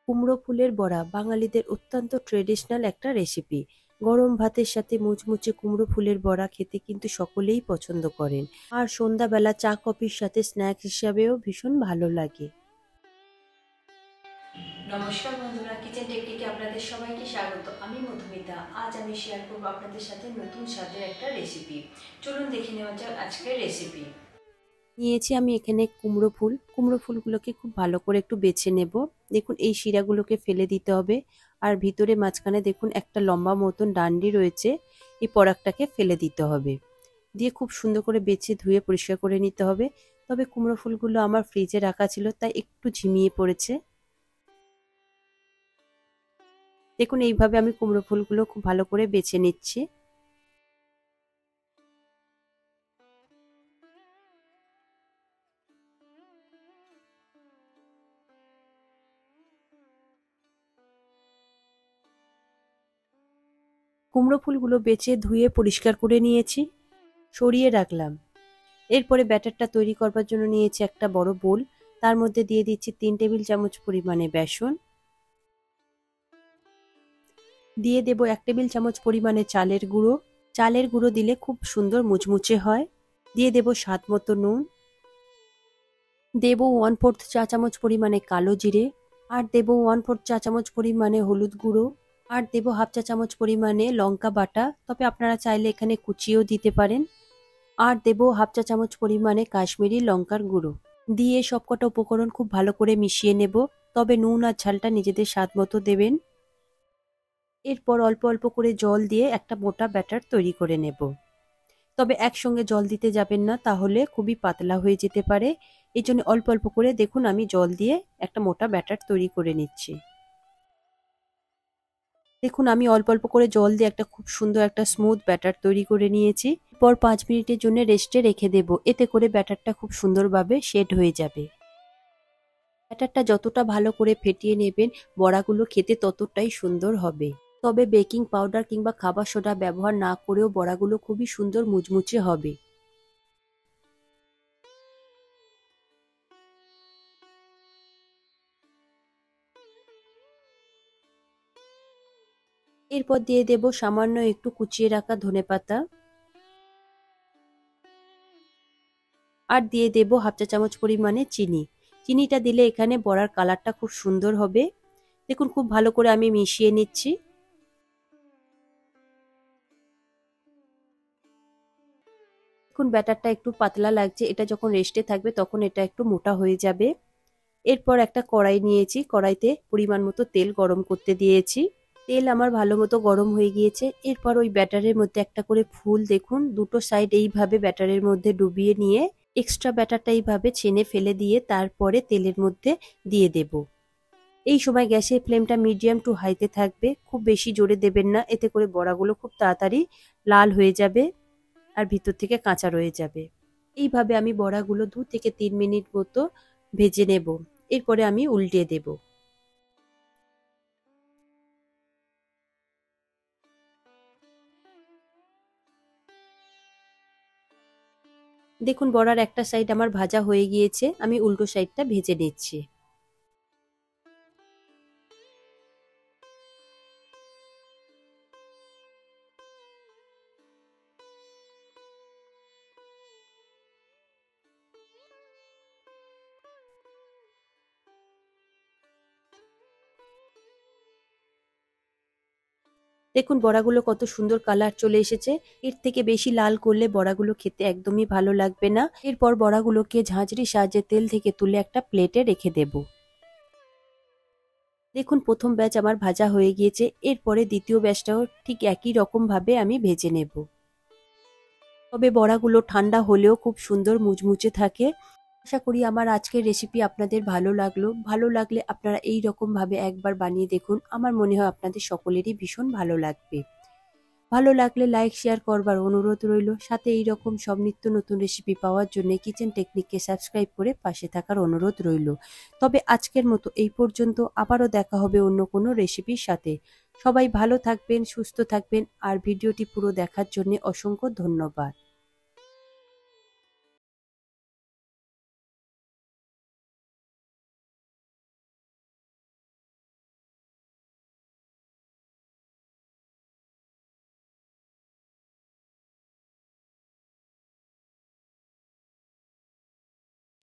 কুমড়ো ফুলের বড়া বাঙালিদের অত্যন্ত ট্রেডিশনাল একটা রেসিপি। গরম ভাতের সাথে মুচমুচে কুমড়ো ফুলের বড়া খেতে কিন্তু সকলেই পছন্দ করেন। আর সন্ধ্যাবেলা চা কফির সাথে স্ন্যাক্স হিসাবেও ভীষণ ভালো লাগে। নমস্কার বন্ধুরা, কিচেন টেকনিকে আপনাদের সবাইকে স্বাগত। আমি মধুমিতা। আজ আমি শেয়ার করব আপনাদের সাথে নতুন স্বাদের একটা রেসিপি। চলুন দেখে নেওয়া যাক আজকের রেসিপি। নিয়েছি আমি এখানে কুমড়ো ফুল। কুমড়ো ফুলগুলোকে খুব ভালো করে একটু বেছে নেব। দেখুন এই শিরাগুলোকে ফেলে দিতে হবে। আর ভিতরে মাঝখানে দেখুন একটা লম্বা মতন ডান্ডি রয়েছে, এই পরাগটাকে ফেলে দিতে হবে। দিয়ে খুব সুন্দর করে বেছে ধুয়ে পরিষ্কার করে নিতে হবে। তবে কুমড়ো ফুলগুলো আমার ফ্রিজে রাখা ছিল, তাই একটু ঝিমিয়ে পড়েছে। দেখুন এইভাবে আমি কুমড়ো ফুলগুলো খুব ভালো করে বেছে নিচ্ছি। কুমড়ো ফুলগুলো বেছে ধুয়ে পরিষ্কার করে নিয়েছি, সরিয়ে রাখলাম। এরপরে ব্যাটারটা তৈরি করবার জন্য নিয়েছি একটা বড় বোল। তার মধ্যে দিয়ে দিচ্ছি 3 টেবিল চামচ পরিমাণে বেসন, দিয়ে দেব 1 টেবিল চামচ পরিমাণে চালের গুঁড়ো। চালের গুঁড়ো দিলে খুব সুন্দর মুচমুচে হয়। দিয়ে দেব স্বাদ মতো নুন, দেব 1/4 চা চামচ পরিমাণে কালো জিরে, আর দেব 1/4 চা চামচ পরিমাণে হলুদ গুঁড়ো, আর দেব হাফ চা চামচ পরিমাণে লঙ্কা বাটা, তবে আপনারা চাইলে এখানে কুচিও দিতে পারেন। আর দেব হাফ চা চামচ পরিমাণে কাশ্মীরি লঙ্কার গুঁড়ো। দিয়ে সবকটা উপকরণ খুব ভালো করে মিশিয়ে নেব। তবে নুন আর ঝালটা নিজেদের স্বাদ মতো দেবেন। এরপর অল্প অল্প করে জল দিয়ে একটা মোটা ব্যাটার তৈরি করে নেব। তবে একসঙ্গে জল দিতে যাবেন না, তাহলে খুবই পাতলা হয়ে যেতে পারে। এই জন্য অল্প অল্প করে দেখুন আমি জল দিয়ে একটা মোটা ব্যাটার তৈরি করে নিচ্ছি। দেখুন আমি অল্প অল্প করে জল দিয়ে একটা খুব সুন্দর একটা স্মুথ ব্যাটার তৈরি করে নিয়েছি। পর 5 মিনিটের জন্য রেস্টে রেখে দেব। এতে করে ব্যাটারটা খুব সুন্দরভাবে সেট হয়ে যাবে। ব্যাটারটা যতটা ভালো করে ফেটিয়ে নেবেন, বড়াগুলো খেতে ততটাই সুন্দর হবে। তবে বেকিং পাউডার কিংবা খাবার সোডা ব্যবহার না করেও বড়াগুলো খুবই সুন্দর মুচমুচে হবে। এরপর দিয়ে দেব সামান্য একটু কুচিয়ে রাখা ধনেপাতা, আর দিয়ে দেব হাফ চা চামচ পরিমাণে চিনি। চিনিটা দিলে এখানে বড়ার কালারটা খুব সুন্দর হবে। দেখুন খুব ভালো করে আমি মিশিয়ে নিচ্ছি। দেখুন ব্যাটারটা একটু পাতলা লাগছে, এটা যখন রেস্টে থাকবে তখন এটা একটু মোটা হয়ে যাবে। এরপর একটা কড়াই নিয়েছি, কড়াইতে পরিমাণ মতো তেল গরম করতে দিয়েছি। তেল আমার ভালো মতো গরম হয়ে গিয়েছে। এরপর ওই ব্যাটারের মধ্যে একটা করে ফুল দেখুন দুটো সাইড এইভাবে ব্যাটারের মধ্যে ডুবিয়ে নিয়ে এক্সট্রা ব্যাটারটা এইভাবে ছেনে ফেলে দিয়ে তারপরে তেলের মধ্যে দিয়ে দেব। এই সময় গ্যাসের ফ্লেমটা মিডিয়াম টু হাইতে থাকবে, খুব বেশি জোরে দেবেন না, এতে করে বড়াগুলো খুব তাড়াতাড়ি লাল হয়ে যাবে আর ভিতর থেকে কাঁচা রয়ে যাবে। এইভাবে আমি বড়াগুলো 2 থেকে 3 মিনিট মতো ভেজে নেব। এরপরে আমি উল্টে দেব। দেখুন বড়ার একটা সাইড আমার ভাজা হয়ে গিয়েছে, আমি উল্টো সাইডটা ভেজে নিচ্ছি। দেখুন বড়াগুলো কত সুন্দর কালার চলে এসেছে। এর থেকে বেশি লাল করলে বড়াগুলো খেতে একদমই ভালো লাগবে না। এরপর বড়াগুলোকে ঝাঁঝরির সাহায্যে তেল থেকে তুলে একটা প্লেটে রেখে দেব। দেখুন প্রথম ব্যাচ আমার ভাজা হয়ে গিয়েছে। এরপরে দ্বিতীয় ব্যাচটাও ঠিক একই রকম ভাবে আমি ভেজে নেব। তবে বড়াগুলো ঠান্ডা হলেও খুব সুন্দর মুচমুচে থাকে। আশা করি আমার আজকের রেসিপি আপনাদের ভালো লাগলো। ভালো লাগলে আপনারা এই রকম ভাবে একবার বানিয়ে দেখুন। আমার মনে হয় আপনাদের সকলেরই ভীষণ ভালো লাগবে। ভালো লাগলে লাইক শেয়ার করবার অনুরোধ রইল। সাথে এই রকম সব নিত্য নতুন রেসিপি পাওয়ার জন্য কিচেন টেকনিককে সাবস্ক্রাইব করে পাশে থাকার অনুরোধ রইল। তবে আজকের মতো এই পর্যন্ত, আবারও দেখা হবে অন্য কোনো রেসিপির সাথে। সবাই ভালো থাকবেন, সুস্থ থাকবেন, আর ভিডিওটি পুরো দেখার জন্য অসংখ্য ধন্যবাদ।